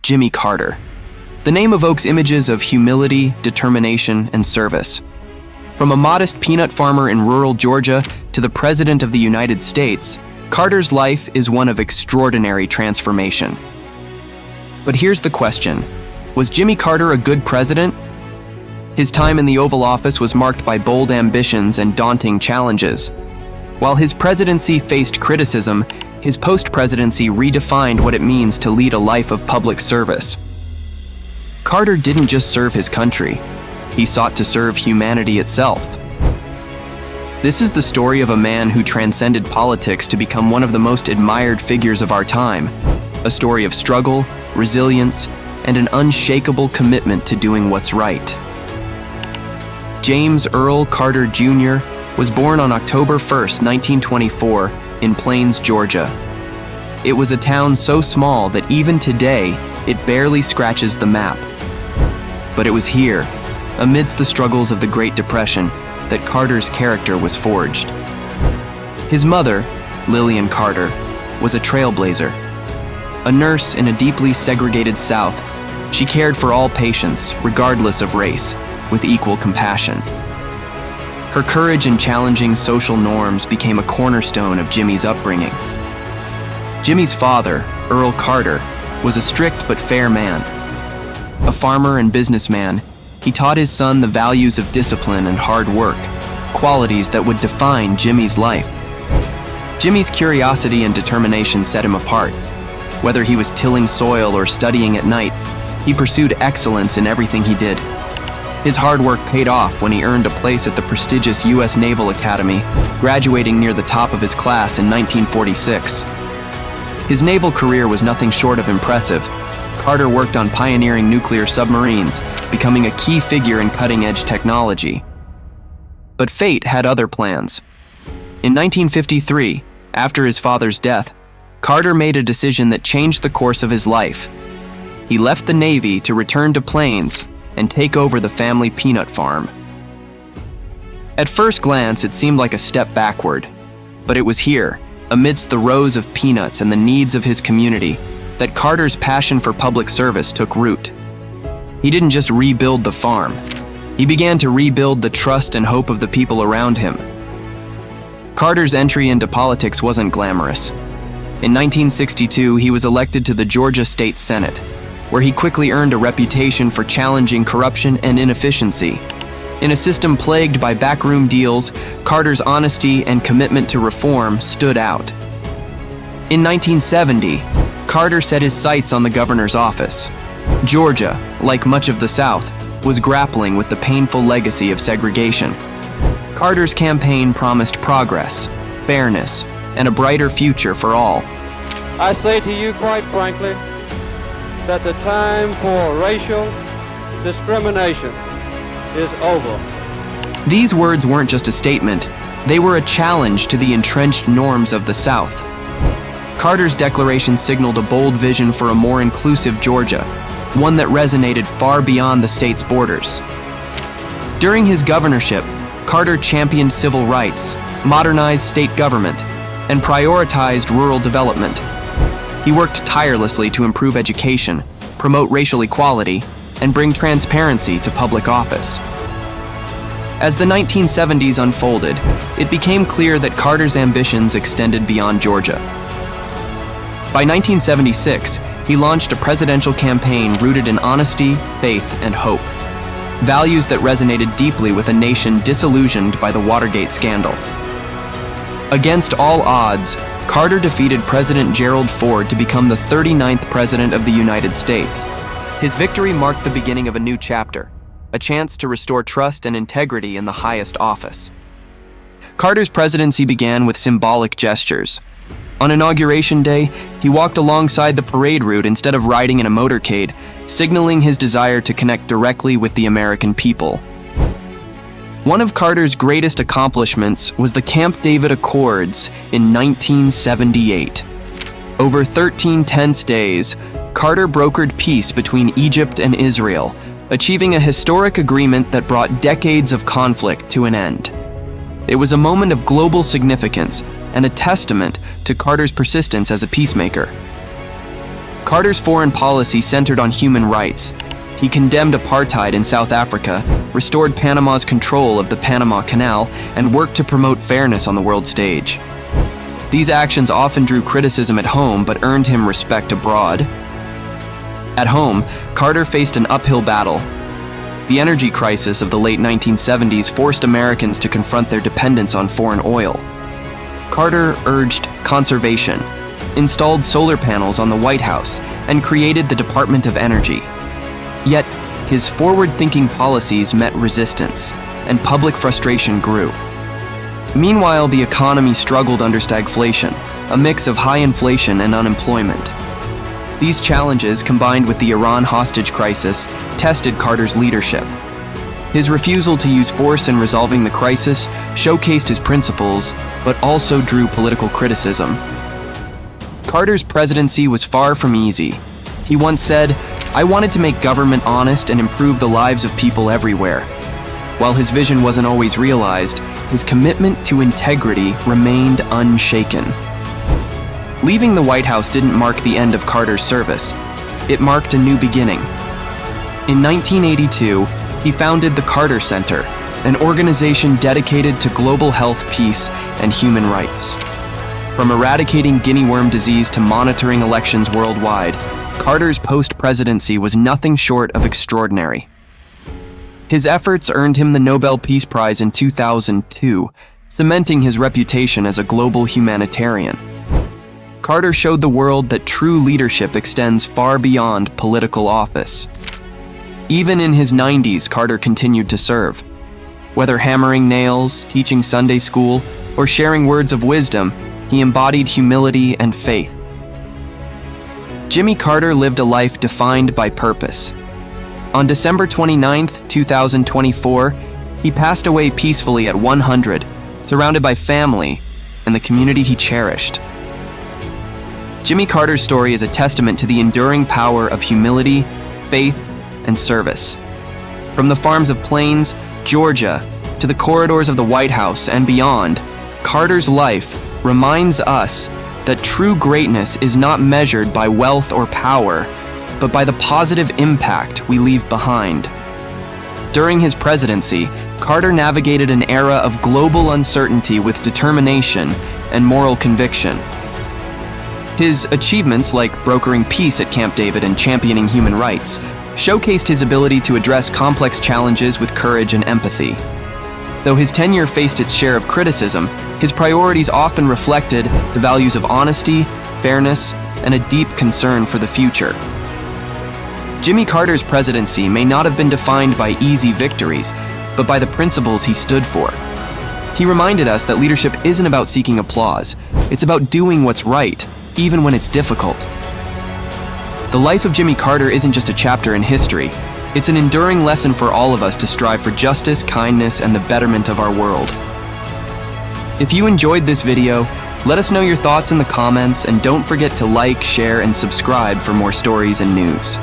Jimmy Carter. The name evokes images of humility, determination, and service. From a modest peanut farmer in rural Georgia to the President of the United States, Carter's life is one of extraordinary transformation. But here's the question: was Jimmy Carter a good president? His time in the Oval Office was marked by bold ambitions and daunting challenges. While his presidency faced criticism, his post-presidency redefined what it means to lead a life of public service. Carter didn't just serve his country, he sought to serve humanity itself. This is the story of a man who transcended politics to become one of the most admired figures of our time, a story of struggle, resilience, and an unshakable commitment to doing what's right. James Earl Carter Jr. was born on October 1st, 1924, in Plains, Georgia. It was a town so small that even today, it barely scratches the map. But it was here, amidst the struggles of the Great Depression, that Carter's character was forged. His mother, Lillian Carter, was a trailblazer. A nurse in a deeply segregated South, she cared for all patients, regardless of race, with equal compassion. Her courage in challenging social norms became a cornerstone of Jimmy's upbringing. Jimmy's father, Earl Carter, was a strict but fair man. A farmer and businessman, he taught his son the values of discipline and hard work, qualities that would define Jimmy's life. Jimmy's curiosity and determination set him apart. Whether he was tilling soil or studying at night, he pursued excellence in everything he did. His hard work paid off when he earned a place at the prestigious U.S. Naval Academy, graduating near the top of his class in 1946. His naval career was nothing short of impressive. Carter worked on pioneering nuclear submarines, becoming a key figure in cutting-edge technology. But fate had other plans. In 1953, after his father's death, Carter made a decision that changed the course of his life. He left the Navy to return to Plains and take over the family peanut farm. At first glance, it seemed like a step backward, but it was here, amidst the rows of peanuts and the needs of his community, that Carter's passion for public service took root. He didn't just rebuild the farm, he began to rebuild the trust and hope of the people around him. Carter's entry into politics wasn't glamorous. In 1962, he was elected to the Georgia State Senate, where he quickly earned a reputation for challenging corruption and inefficiency. In a system plagued by backroom deals, Carter's honesty and commitment to reform stood out. In 1970, Carter set his sights on the governor's office. Georgia, like much of the South, was grappling with the painful legacy of segregation. Carter's campaign promised progress, fairness, and a brighter future for all. I say to you quite frankly, that the time for racial discrimination is over. These words weren't just a statement, they were a challenge to the entrenched norms of the South. Carter's declaration signaled a bold vision for a more inclusive Georgia, one that resonated far beyond the state's borders. During his governorship, Carter championed civil rights, modernized state government, and prioritized rural development. He worked tirelessly to improve education, promote racial equality, and bring transparency to public office. As the 1970s unfolded, it became clear that Carter's ambitions extended beyond Georgia. By 1976, he launched a presidential campaign rooted in honesty, faith, and hope, values that resonated deeply with a nation disillusioned by the Watergate scandal. Against all odds, Carter defeated President Gerald Ford to become the 39th President of the United States. His victory marked the beginning of a new chapter, a chance to restore trust and integrity in the highest office. Carter's presidency began with symbolic gestures. On Inauguration Day, he walked alongside the parade route instead of riding in a motorcade, signaling his desire to connect directly with the American people. One of Carter's greatest accomplishments was the Camp David Accords in 1978. Over 13 tense days, Carter brokered peace between Egypt and Israel, achieving a historic agreement that brought decades of conflict to an end. It was a moment of global significance and a testament to Carter's persistence as a peacemaker. Carter's foreign policy centered on human rights. He condemned apartheid in South Africa, restored Panama's control of the Panama Canal, and worked to promote fairness on the world stage. These actions often drew criticism at home but earned him respect abroad. At home, Carter faced an uphill battle. The energy crisis of the late 1970s forced Americans to confront their dependence on foreign oil. Carter urged conservation, installed solar panels on the White House, and created the Department of Energy. Yet, his forward-thinking policies met resistance, and public frustration grew. Meanwhile, the economy struggled under stagflation, a mix of high inflation and unemployment. These challenges, combined with the Iran hostage crisis, tested Carter's leadership. His refusal to use force in resolving the crisis showcased his principles, but also drew political criticism. Carter's presidency was far from easy. He once said, "I wanted to make government honest and improve the lives of people everywhere." While his vision wasn't always realized, his commitment to integrity remained unshaken. Leaving the White House didn't mark the end of Carter's service. It marked a new beginning. In 1982, he founded the Carter Center, an organization dedicated to global health, peace, and human rights. From eradicating guinea worm disease to monitoring elections worldwide, Carter's post-presidency was nothing short of extraordinary. His efforts earned him the Nobel Peace Prize in 2002, cementing his reputation as a global humanitarian. Carter showed the world that true leadership extends far beyond political office. Even in his 90s, Carter continued to serve. Whether hammering nails, teaching Sunday school, or sharing words of wisdom, he embodied humility and faith. Jimmy Carter lived a life defined by purpose. On December 29, 2024, he passed away peacefully at 100, surrounded by family and the community he cherished. Jimmy Carter's story is a testament to the enduring power of humility, faith, and service. From the farms of Plains, Georgia, to the corridors of the White House and beyond, Carter's life reminds us that true greatness is not measured by wealth or power, but by the positive impact we leave behind. During his presidency, Carter navigated an era of global uncertainty with determination and moral conviction. His achievements, like brokering peace at Camp David and championing human rights, showcased his ability to address complex challenges with courage and empathy. Though his tenure faced its share of criticism, his priorities often reflected the values of honesty, fairness, and a deep concern for the future. Jimmy Carter's presidency may not have been defined by easy victories, but by the principles he stood for. He reminded us that leadership isn't about seeking applause, it's about doing what's right, even when it's difficult. The life of Jimmy Carter isn't just a chapter in history, it's an enduring lesson for all of us to strive for justice, kindness, and the betterment of our world. If you enjoyed this video, let us know your thoughts in the comments, and don't forget to like, share, and subscribe for more stories and news.